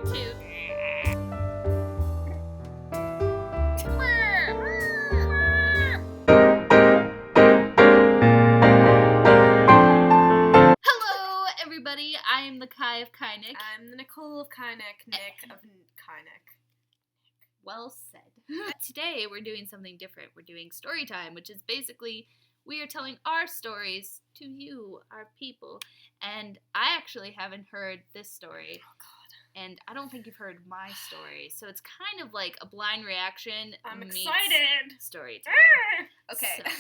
2. Hello, everybody. I am the Kai of Kyenic. I'm the Nicole of Kyenic, Nick of Kyenic. Well said. Today we're doing something different. We're doing Storytime, which is basically we are telling our stories to you, our people. And I actually haven't heard this story. Oh, God. And I don't think you've heard my story. So it's kind of like a blind reaction. I'm meets excited. Storytime. Okay. So,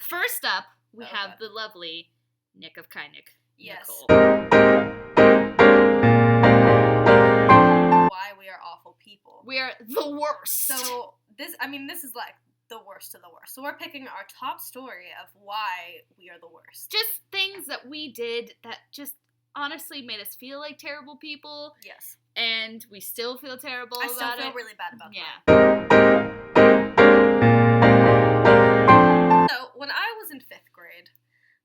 first up, we Oh, have God. the lovely Nick of Kyenic. Yes. Nicole. Why we are awful people. We are the worst. So this is like the worst of the worst. So we're picking our top story of why we are the worst. Just things that we did that just honestly made us feel like terrible people, Yes. and we still feel terrible I about still feel it. really bad about Yeah. that. So when I was in 5th grade,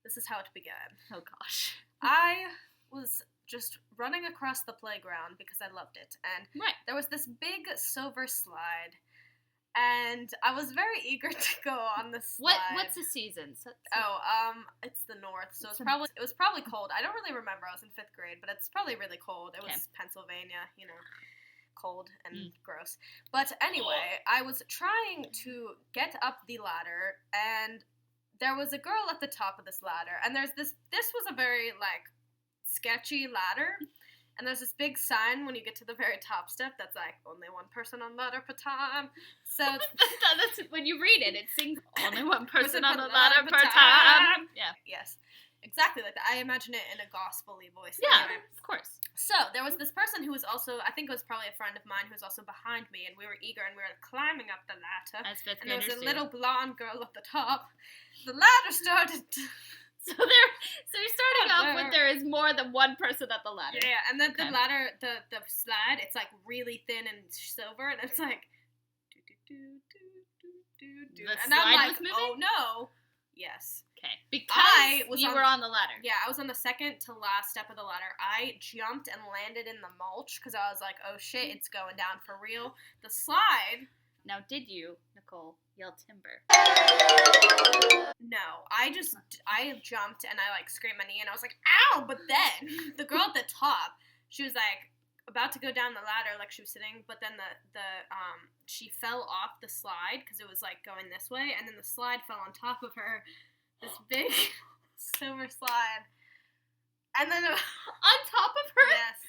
this is how it began. Oh gosh. I was just running across the playground because I loved it, and Right. there was this big silver slide, and I was very eager to go on the slide. What's the season? It's the north, so It's it was probably cold. I don't really remember. I was in 5th grade, but it's probably really cold. It was Pennsylvania, cold and gross. But anyway, I was trying to get up the ladder, and there was a girl at the top of this ladder, and this was a very sketchy ladder. And there's this big sign when you get to the very top step that's like, only one person on ladder per time. So That's when you read it. It sings only one person on the ladder ladder per time. Yeah. Yes. Exactly like that. I imagine it in a gospel-y voice. Yeah, Anyway. of course. So there was this person who was also, I think it was probably a friend of mine who was also behind me, and we were eager and we were climbing up the ladder. As 5th And there was graders a do. little blonde girl at the top. The ladder started to... So you're starting off with there is more than one person at the ladder. Yeah, and then Okay. the ladder, the slide, it's like really thin and silver, and it's like The and slide I'm like, was moving? oh no, yes, Okay. Because you were on the ladder. yeah, I was on the second to last step of the ladder. I jumped and landed in the mulch because I was like, oh shit, it's going down for real. The slide. Now, did you, Nicole, yell timber? No, I jumped and I scraped my knee and I was like, ow! But then the girl at the top, she was about to go down the ladder she was sitting, but then she fell off the slide because it was going this way, and then the slide fell on top of her, this big silver slide, and then On top of her? yes,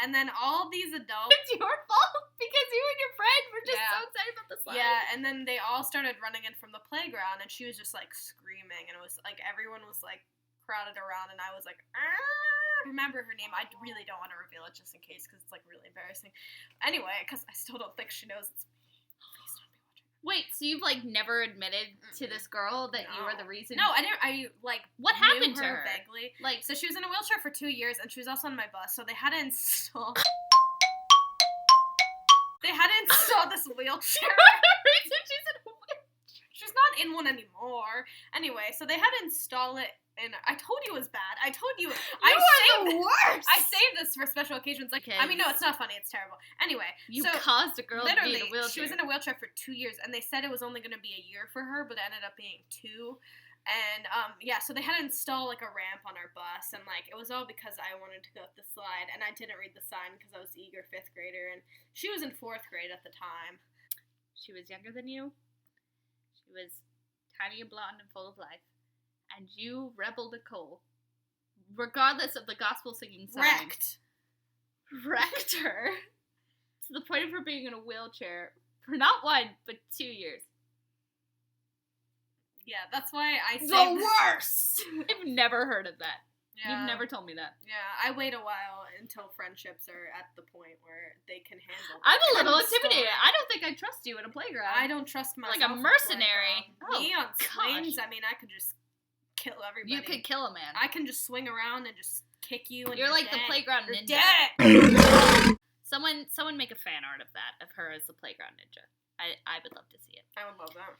and then all these adults. It's your fault because you and your friend were just Yeah. so excited about the slide. Yeah, and then they all started running in from the playground, and she was just screaming, and it was everyone was crowded around, and I was like, ah! I remember her name. I really don't want to reveal it just in case because it's really embarrassing. Anyway, because I still don't think she knows it's me. Please don't be watching. Wait, so you've never admitted to this girl that you were the reason? No, I didn't. What knew happened to her? vaguely. Like, So she was in a wheelchair for 2 years, and she was also on my bus, so they had to install. They had to install this wheelchair. She's not in one anymore. Anyway, so they had to install it, and I told you it was bad. I told you. You are the worst! I saved this for special occasions. Okay. I mean, no, it's not funny. It's terrible. Anyway, You so caused a girl to be literally, in a wheelchair. she was in a wheelchair for 2 years, and they said it was only going to be a year for her, but it ended up being 2. And, so they had to install, a ramp on our bus, and, it was all because I wanted to go up the slide, and I didn't read the sign because I was an eager 5th grader, and she was in 4th grade at the time. She was younger than you. She was tiny and blonde and full of life. And you, Rebel Nicole, regardless of the gospel singing sign, wrecked her to the point of her being in a wheelchair for not 1, but 2 years. Yeah, that's why I saved The worst! I've never heard of that. Yeah. You've never told me that. Yeah, I wait a while until friendships are at the point where they can handle I'm a that little kind of intimidated. story. I don't think I trust you in a playground. I don't trust myself. Like a in mercenary. playground. Me on gosh. swings, I mean, I could just kill everybody. You could kill a man. I can just swing around and just kick you and You're like dead. the playground You're ninja. dead! Someone make a fan art of that, of her as the playground ninja. I would love to see it. I would love that.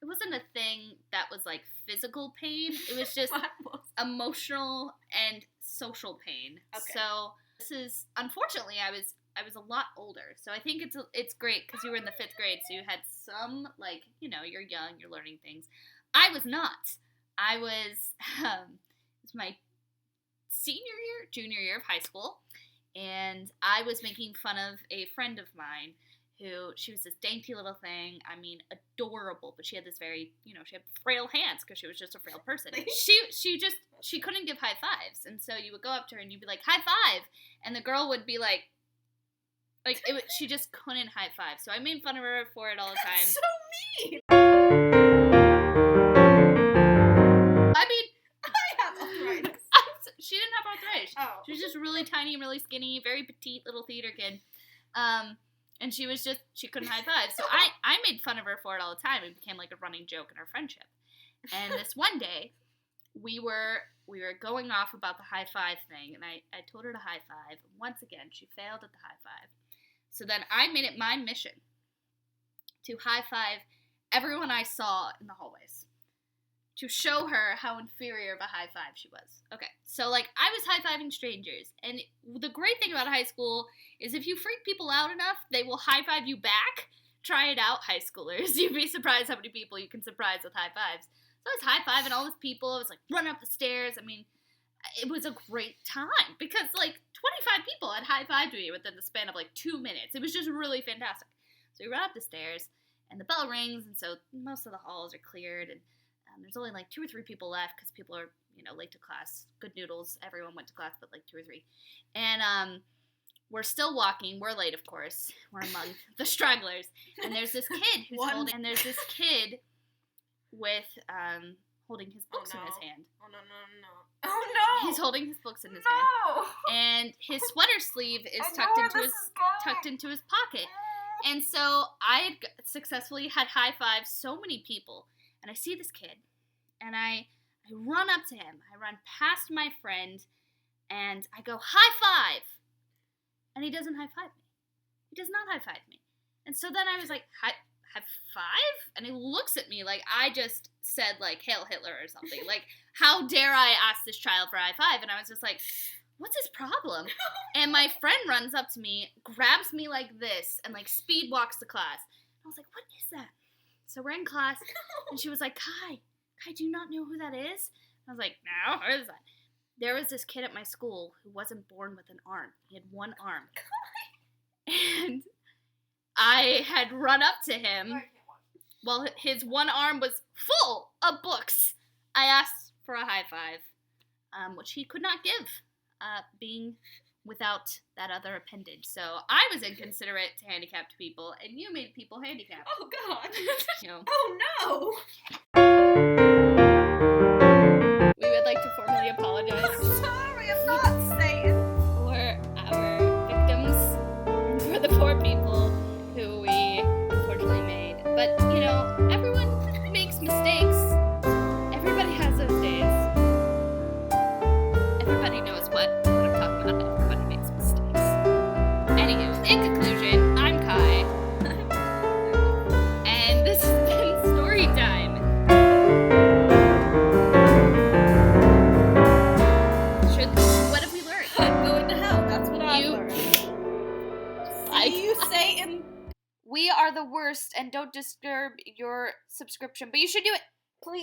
It It wasn't a thing that was like physical pain. It was just What was emotional and social pain. Okay. So this is, unfortunately, I was a lot older. So I think it's great because you were in the 5th grade, so you had some, like, you know, you're young, you're learning things. I was not. I was, it was my junior year of high school, and I was making fun of a friend of mine who, she was this dainty little thing, I mean, adorable, but she had this very, you know, she had frail hands because she was just a frail person. She couldn't give high fives, and so you would go up to her and you'd be like, high five, and the girl would be like, she just couldn't high five, so I made fun of her for it all the time. That's so mean! I mean, I have arthritis. She didn't have arthritis. Oh. She was just really tiny, really skinny, very petite little theater kid. And she couldn't high five. So I made fun of her for it all the time. It became like a running joke in our friendship. And this one day, we were going off about the high five thing, and I told her to high five. Once again, she failed at the high five. So then I made it my mission to high five everyone I saw in the hallways, to show her how inferior of a high five she was. Okay, so, like, I was high-fiving strangers, and the great thing about high school is if you freak people out enough, they will high-five you back. Try it out, high schoolers. You'd be surprised how many people you can surprise with high fives. So I was high-fiving all these people. I was, like, running up the stairs. I mean, it was a great time because, like, 25 people had high-fived me within the span of, like, 2 minutes. It was just really fantastic. So we run up the stairs, and the bell rings, and so most of the halls are cleared, and there's only like 2 or 3 people left because people are, you know, late to class. Good noodles. Everyone went to class, but like 2 or 3. And we're still walking. We're late, of course. We're among the stragglers. And there's this kid who's with holding his books in his hand. Oh no! Oh no! He's holding his books in his hand, and his sweater sleeve is tucked into his pocket. And so I had successfully had high fived so many people. And I see this kid, and I run up to him. I run past my friend, and I go, high five! And he doesn't high five me. He does not high five me. And so then I was like, high five? And he looks at me like I just said, like, Hail Hitler or something. Like, how dare I ask this child for a high five? And I was just like, what's his problem? And my friend runs up to me, grabs me like this, and, like, speed walks to class. And I was like, what is that? So we're in class, and she was like, Kai, do you not know who that is? I was like, no, who is that? There was this kid at my school who wasn't born with an arm. He had one arm. And I had run up to him. Well, his one arm was full of books. I asked for a high five, which he could not give, being without that other appendage. So I was inconsiderate to handicapped people, and you made people handicapped. Oh, God. You know. Oh, no. We would like to formally apologize. I'm sorry, I'm not Satan. For our victims and for the poor people who we unfortunately made. But, you know, everyone makes mistakes. Everybody has those days. Everybody knows what I'm talking about. Everybody makes mistakes. Anywho, in conclusion, I'm Kai. And this has been Storytime. What have we learned? I'm going to hell. That's what I learned. See you, Satan. We are the worst, and don't disturb your subscription, but you should do it. Please.